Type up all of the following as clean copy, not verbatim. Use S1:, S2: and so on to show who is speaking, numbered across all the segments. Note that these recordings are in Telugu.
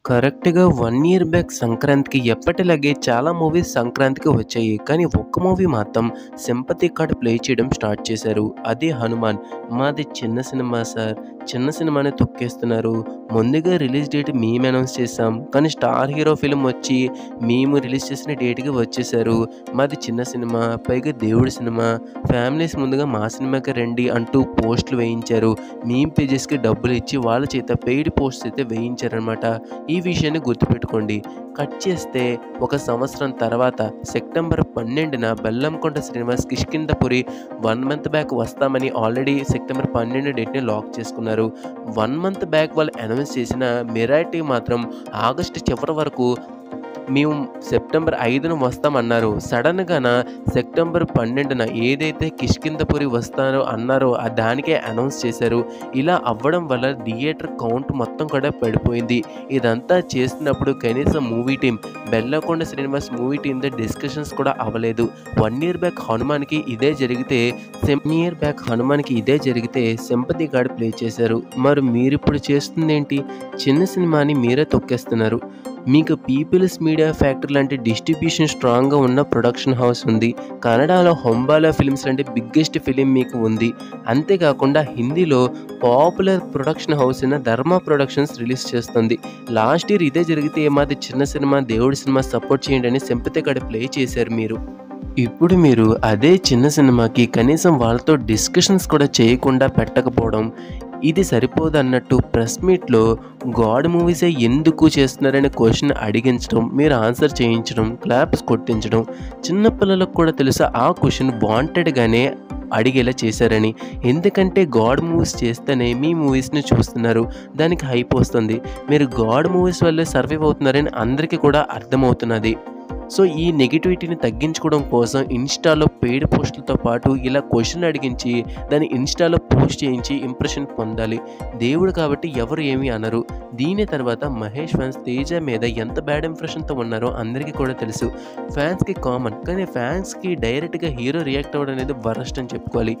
S1: కరెక్ట్‌గా 1 ఇయర్ బ్యాక్ సంక్రాంతికి ఎప్పటిలాగే చాలా మూవీస్ సంక్రాంతికి వచ్చాయి. కానీ ఒక్క మూవీ మాత్రం సింపతి కార్డ్ ప్లే చేయడం స్టార్ట్ చేశారు. అదే 'హనుమాన్'. మాది చిన్న సినిమా సార్. చిన్న సినిమానే తొక్కేస్తున్నారు. ముందుగా రిలీజ్ డేట్ మేము అనౌన్స్ చేసాం. కానీ స్టార్ హీరో ఫిల్మ్ వచ్చి మేము రిలీజ్ చేసిన డేట్‌కి వచ్చేసారు. మాది చిన్న సినిమా. పైగా దేవుడి సినిమా. ఫ్యామిలీస్ ముందుగా మా సినిమాకి రండి అంటూ పోస్టులు వేయించారు. మీమ్ పేజెస్‌కి డబ్బులు ఇచ్చి వాళ్ళ చేత పెయిడ్ పోస్ట్స్ అయితే వేయించారనమాట. ఈ విషయాన్ని గుర్తుపెట్టుకోండి. కట్ చేస్తే ఒక సంవత్సరం తర్వాత సెప్టెంబర్ 12న బెల్లంకొండ శ్రీనివాస్ కిష్కింధపురి 1 మంత్ బ్యాక్ వస్తామని ఆల్రెడీ సెప్టెంబర్ 12 డేట్‌ని లాక్ చేసుకున్నారు. 1 మంత్ బ్యాక్ వాళ్ళు అనౌన్స్ చేసిన మెరాటి మాత్రం ఆగస్టు చివరి వరకు మేము సెప్టెంబర్ 5న వస్తామన్నారు. సడన్‌గాన సెప్టెంబర్ 12న ఏదైతే కిష్కింధపురి వస్తారో అన్నారో దానికే అనౌన్స్ చేశారు. ఇలా అవ్వడం వల్ల థియేటర్ కౌంట్ మొత్తం కూడా పడిపోయింది. ఇదంతా చేస్తున్నప్పుడు కనీసం movie team Bellamkonda Srinivas movie టీమ్‌తో డిస్కషన్స్ కూడా అవ్వలేదు. 1 ఇయర్ బ్యాక్ హనుమాన్‌కి ఇదే జరిగితే సింపతి కార్డ్ ప్లే చేశారు. మరి మీరిప్పుడు చేస్తుందేంటి? చిన్న సినిమాని మీరే తొక్కేస్తున్నారు. మీకు పీపుల్స్ మీడియా ఫ్యాక్టరీ లాంటి డిస్ట్రిబ్యూషన్ స్ట్రాంగ్గా ఉన్న ప్రొడక్షన్ హౌస్ ఉంది. కన్నడలో హొంబాలా ఫిల్మ్స్ లాంటి బిగ్గెస్ట్ ఫిలిం మీకు ఉంది. అంతేకాకుండా హిందీలో పాపులర్ ప్రొడక్షన్ హౌస్ అయిన ధర్మ ప్రొడక్షన్స్ రిలీజ్ చేస్తుంది. లాస్ట్ ఇయర్ ఇదే జరిగితే మాది చిన్న సినిమా దేవుడి సినిమా సపోర్ట్ చేయండి అని సింపతి కార్డ్ ప్లే చేశారు మీరు. ఇప్పుడు మీరు అదే చిన్న సినిమాకి కనీసం వాళ్ళతో డిస్కషన్స్ కూడా చేయకుండా పెట్టకపోవడం ఇది సరిపోదన్నట్టు ప్రెస్ మీట్లో గాడ్ మూవీసే ఎందుకు చేస్తున్నారనే క్వశ్చన్ అడిగించడం, మీరు ఆన్సర్ చేయించడం, క్లాప్స్ కొట్టించడం, చిన్నపిల్లలకు కూడా తెలుసా ఆ క్వశ్చన్ వాంటెడ్గానే అడిగేలా చేశారని. ఎందుకంటే గాడ్ మూవీస్ చేస్తేనే మీ మూవీస్ని చూస్తున్నారు, దానికి హైప్ వస్తుంది. మీరు గాడ్ మూవీస్ వల్లే సర్వైవ్ అవుతున్నారని అందరికీ కూడా అర్థమవుతున్నది. సో ఈ నెగిటివిటీని తగ్గించుకోవడం కోసం ఇన్స్టాలో పెయిడ్ పోస్టులతో పాటు ఇలా క్వశ్చన్ అడిగించి దాన్ని ఇన్స్టాలో పోస్ట్ చేయించి ఇంప్రెషన్ పొందాలి. దేవుడు కాబట్టి ఎవరు ఏమీ అనరు. దీని తర్వాత మహేష్ ఫ్యాన్స్ తేజ మీద ఎంత బ్యాడ్ ఇంప్రెషన్తో ఉన్నారో అందరికీ కూడా తెలుసు. ఫ్యాన్స్కి కామన్, కానీ ఫ్యాన్స్కి డైరెక్ట్గా హీరో రియాక్ట్ అవ్వడం అనేది వరస్ట్ అని చెప్పుకోవాలి.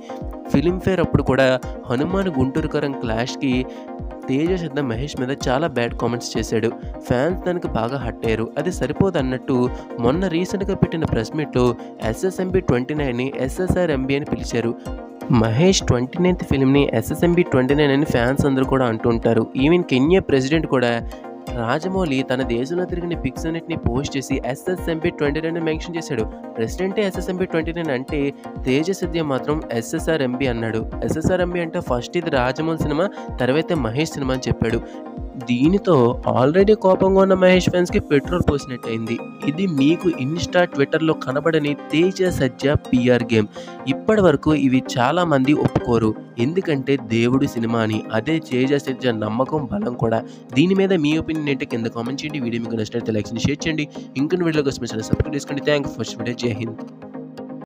S1: ఫిలింఫేర్ అప్పుడు కూడా హనుమాన్ గుంటూరుకరం క్లాష్కి తేజ సిద్ధ మహేష్ మీద చాలా బ్యాడ్ కామెంట్స్ చేశాడు. ఫ్యాన్స్ దానికి బాగా హట్ అయ్యారు. అది సరిపోదు అన్నట్టు మొన్న రీసెంట్గా పెట్టిన ప్రెస్ మీట్లో SSMB 29ని SSRMB అని పిలిచారు. మహేష్ 29th ఫిల్మ్ని SSMB 29 అని ఫ్యాన్స్ అందరూ కూడా అంటుంటారు. ఈవెన్ కెన్యా ప్రెసిడెంట్ కూడా రాజమౌళి తన దేశంలో తిరిగిన పిక్స్ అన్నిటిని పోస్ట్ చేసి SSMB 29 మెన్షన్ చేశాడు. ప్రెసిడెంటే SSMB 29 అంటే తేజ సద్య మాత్రం SSRMB అన్నాడు. SSRMB అంటే ఫస్ట్ ఇది రాజమౌళి సినిమా, తర్వాత మహేష్ సినిమా అని చెప్పాడు. దీనితో ఆల్రెడీ కోపంగా ఉన్న మహేష్ ఫ్యాన్స్కి పెట్రోల్ పోసినట్టయింది. ఇది మీకు ఇన్స్టా ట్విట్టర్లో కనబడని తేజ సజ్జ PR గేమ్. ఇప్పటి వరకు ఇవి చాలామంది ఒప్పుకోరు, ఎందుకంటే దేవుడి సినిమా అని. అదే తేజ సజ్జ నమ్మకం బలం కూడా. దీని మీద మీ ఒపీనియన్ ఏంటి కింద కామెంట్ చేయండి. వీడియో మీకు నచ్చినట్లయితే లైక్ చేయండి, షేర్ చేయండి. ఇంకొన్ని వీడియోలో కోసం సబ్స్క్రైబ్ చేసుకోండి. Thank for video. జై హింద్.